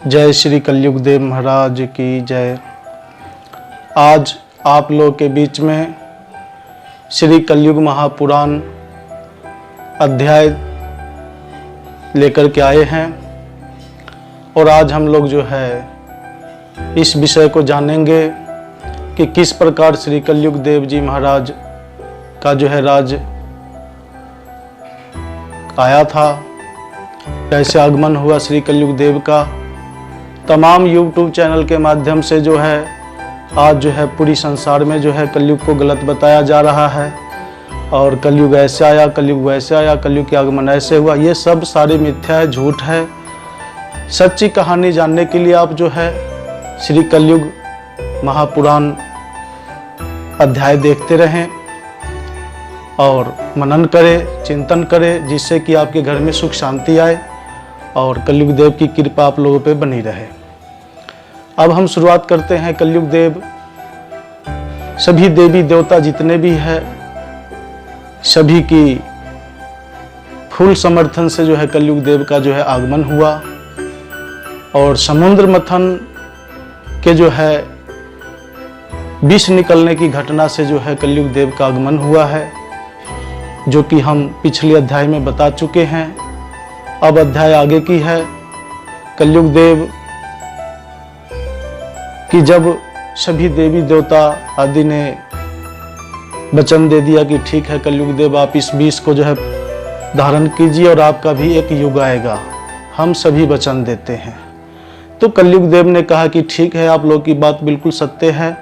जय श्री कलयुग देव महाराज की जय। आज आप लोग के बीच में श्री कलयुग महापुराण अध्याय लेकर के आए हैं और आज हम लोग जो है इस विषय को जानेंगे कि किस प्रकार श्री कलयुग देव जी महाराज का जो है राज आया था, कैसे आगमन हुआ श्री कलयुग देव का। तमाम YouTube चैनल के माध्यम से जो है आज जो है पूरी संसार में जो है कलयुग को गलत बताया जा रहा है और कलयुग ऐसे आया, कलयुग वैसे आया, कलयुग के आगमन ऐसे हुआ। ये सब सारी मिथ्या है, झूठ है। सच्ची कहानी जानने के लिए आप जो है श्री कलयुग महापुराण अध्याय देखते रहें और मनन करें, चिंतन करें, जिससे कि आपके घर में सुख शांति आए और कलयुग देव की कृपा आप लोगों पे बनी रहे। अब हम शुरुआत करते हैं। कलयुग देव सभी देवी देवता जितने भी हैं सभी की फुल समर्थन से जो है कलयुग देव का जो है आगमन हुआ और समुद्र मंथन के जो है विष निकलने की घटना से जो है कलयुग देव का आगमन हुआ है, जो कि हम पिछले अध्याय में बता चुके हैं। अब अध्याय आगे की है। कलयुग देव कि जब सभी देवी देवता आदि ने वचन दे दिया कि ठीक है कलयुग देव आप इस विष को जो है धारण कीजिए और आपका भी एक युग आएगा, हम सभी वचन देते हैं। तो कलयुग देव ने कहा कि ठीक है, आप लोग की बात बिल्कुल सत्य है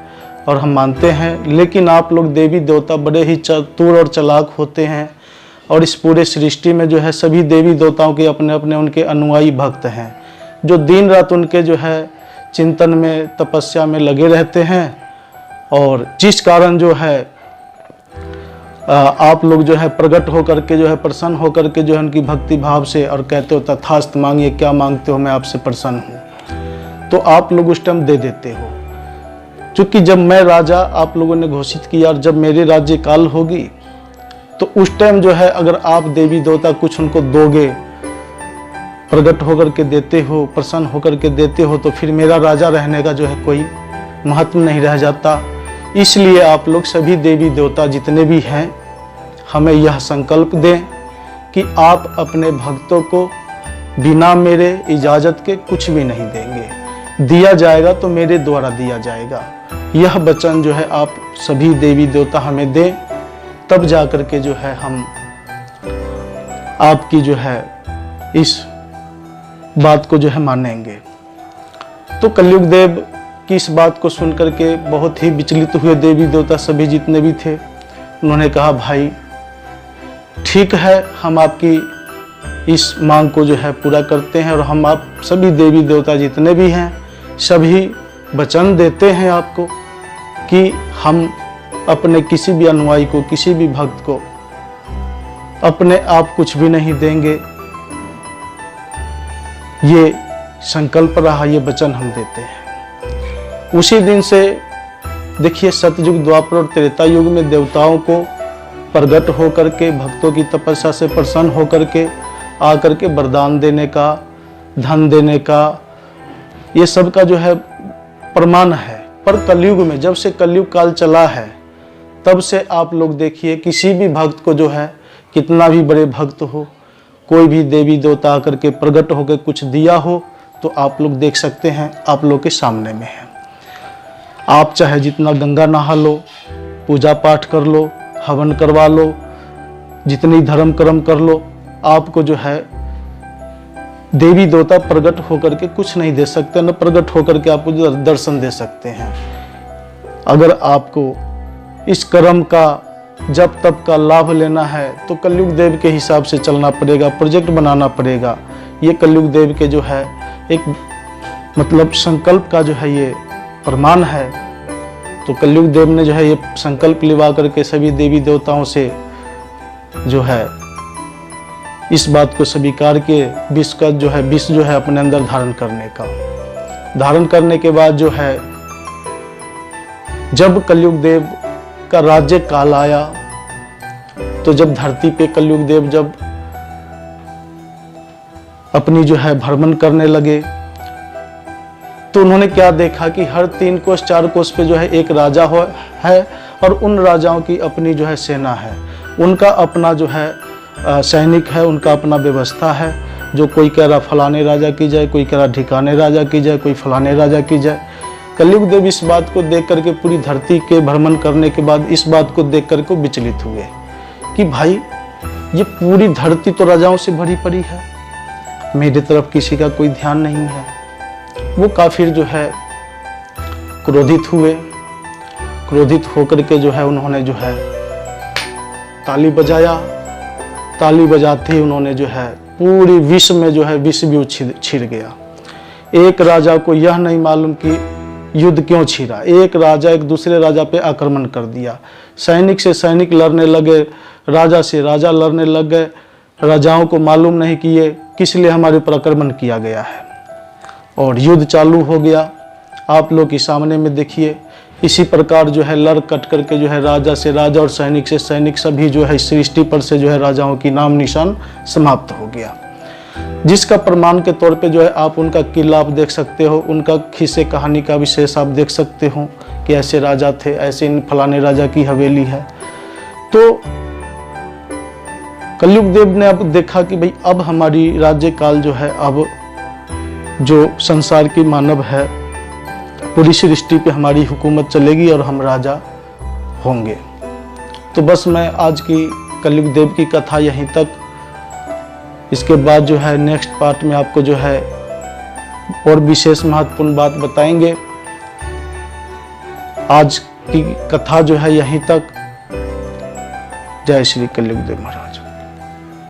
और हम मानते हैं, लेकिन आप लोग देवी देवता बड़े ही चतुर और चालाक होते हैं और इस पूरे सृष्टि में जो है सभी देवी देवताओं के अपने अपने उनके अनुयायी भक्त हैं जो दिन रात उनके जो है चिंतन में, तपस्या में लगे रहते हैं और जिस कारण जो है आप लोग जो है प्रकट होकर के जो है प्रसन्न होकर के जो है उनकी भक्ति भाव से और कहते हो तथास्तु, मांगिए क्या मांगते हो मैं आपसे प्रसन्न हूँ, तो आप लोग उस टाइम दे देते हो। क्योंकि जब मैं राजा आप लोगों ने घोषित किया और जब मेरे राज्य काल होगी तो उस टाइम जो है अगर आप देवी देवता कुछ उनको दोगे, प्रकट होकर के देते हो, प्रसन्न होकर के देते हो, तो फिर मेरा राजा रहने का जो है कोई महत्व नहीं रह जाता। इसलिए आप लोग सभी देवी देवता जितने भी हैं हमें यह संकल्प दें कि आप अपने भक्तों को बिना मेरे इजाज़त के कुछ भी नहीं देंगे, दिया जाएगा तो मेरे द्वारा दिया जाएगा। यह वचन जो है आप सभी देवी देवता हमें दें, तब जाकर के जो है हम आपकी जो है इस बात को जो है मानेंगे। तो कलयुग देव की इस बात को सुनकर के बहुत ही विचलित हुए देवी देवता सभी जितने भी थे। उन्होंने कहा भाई ठीक है, हम आपकी इस मांग को जो है पूरा करते हैं और हम आप सभी देवी देवता जितने भी हैं सभी वचन देते हैं आपको कि हम अपने किसी भी अनुयायी को, किसी भी भक्त को अपने आप कुछ भी नहीं देंगे। ये संकल्प रहा, ये वचन हम देते हैं। उसी दिन से देखिए सतयुग, द्वापर और त्रेता युग में देवताओं को प्रकट होकर के भक्तों की तपस्या से प्रसन्न होकर के आकर के वरदान देने का, धन देने का, ये सब का जो है प्रमाण है। पर कलयुग में जब से कलयुग काल चला है तब से आप लोग देखिए किसी भी भक्त को जो है कितना भी बड़े भक्त हो, कोई भी देवी देवता आकर के प्रकट होकर कुछ दिया हो तो आप लोग देख सकते हैं, आप लोग के सामने में है। आप चाहे जितना गंगा नहा लो, पूजा पाठ कर लो, हवन करवा लो, जितनी धर्म कर्म कर लो, आपको जो है देवी देवता प्रकट होकर के कुछ नहीं दे सकते, न प्रकट होकर के आपको दर्शन दे सकते हैं। अगर आपको इस कर्म का जब तब का लाभ लेना है तो कलयुग देव के हिसाब से चलना पड़ेगा, प्रोजेक्ट बनाना पड़ेगा। ये कलयुग देव के जो है एक मतलब संकल्प का जो है ये प्रमाण है। तो कलयुग देव ने जो है ये संकल्प लिवा करके सभी देवी देवताओं से जो है इस बात को स्वीकार के विष का जो है विष जो है अपने अंदर धारण करने का। धारण करने के बाद जो है जब कलयुग देव का राज्य काल आया तो जब धरती पे कलयुग देव जब अपनी जो है भ्रमण करने लगे तो उन्होंने क्या देखा कि हर 3 कोस 4 कोस पे जो है एक राजा है और उन राजाओं की अपनी जो है सेना है, उनका अपना जो है सैनिक है, उनका अपना व्यवस्था है। जो कोई कह रहा फलाने राजा की जाए, कोई कह रहा ढिकाने राजा की जाए, कोई फलाने राजा की जाए। कलयुग देव इस बात को देख करके पूरी धरती के भ्रमण करने के बाद इस बात को देख करके विचलित हुए कि भाई ये पूरी धरती तो राजाओं से भरी पड़ी है, मेरी तरफ किसी का कोई ध्यान नहीं है। वो काफिर जो है क्रोधित हुए। क्रोधित होकर के जो है उन्होंने जो है ताली बजाया। ताली बजाते ही उन्होंने जो है पूरी विश्व में जो है विश्व भी छिड़ गया। एक राजा को यह नहीं मालूम कि युद्ध क्यों छिड़ा। एक राजा एक दूसरे राजा पे आक्रमण कर दिया। सैनिक से सैनिक लड़ने लगे, राजा से राजा लड़ने लग गए। राजाओं को मालूम नहीं कि ये किस लिए हमारे ऊपर आक्रमण किया गया है और युद्ध चालू हो गया। आप लोग के सामने में देखिए, इसी प्रकार जो है लड़ कट करके जो है राजा से राजा और सैनिक से सैनिक सभी जो है सृष्टि पर से जो है राजाओं की नाम निशान समाप्त हो गया। जिसका प्रमाण के तौर पे जो है आप उनका किला आप देख सकते हो, उनका किस्से कहानी का विशेष आप देख सकते हो कि ऐसे राजा थे, ऐसे इन फलाने राजा की हवेली है। तो कलयुग देव ने अब देखा कि भाई अब हमारी राज्य काल जो है, अब जो संसार की मानव है पूरी सृष्टि पे हमारी हुकूमत चलेगी और हम राजा होंगे। तो बस मैं आज की कलयुग देव की कथा यहीं तक। इसके बाद जो है नेक्स्ट पार्ट में आपको जो है और विशेष महत्वपूर्ण बात बताएंगे। आज की कथा जो है यहीं तक। जय श्री कलयुग देव महाराज।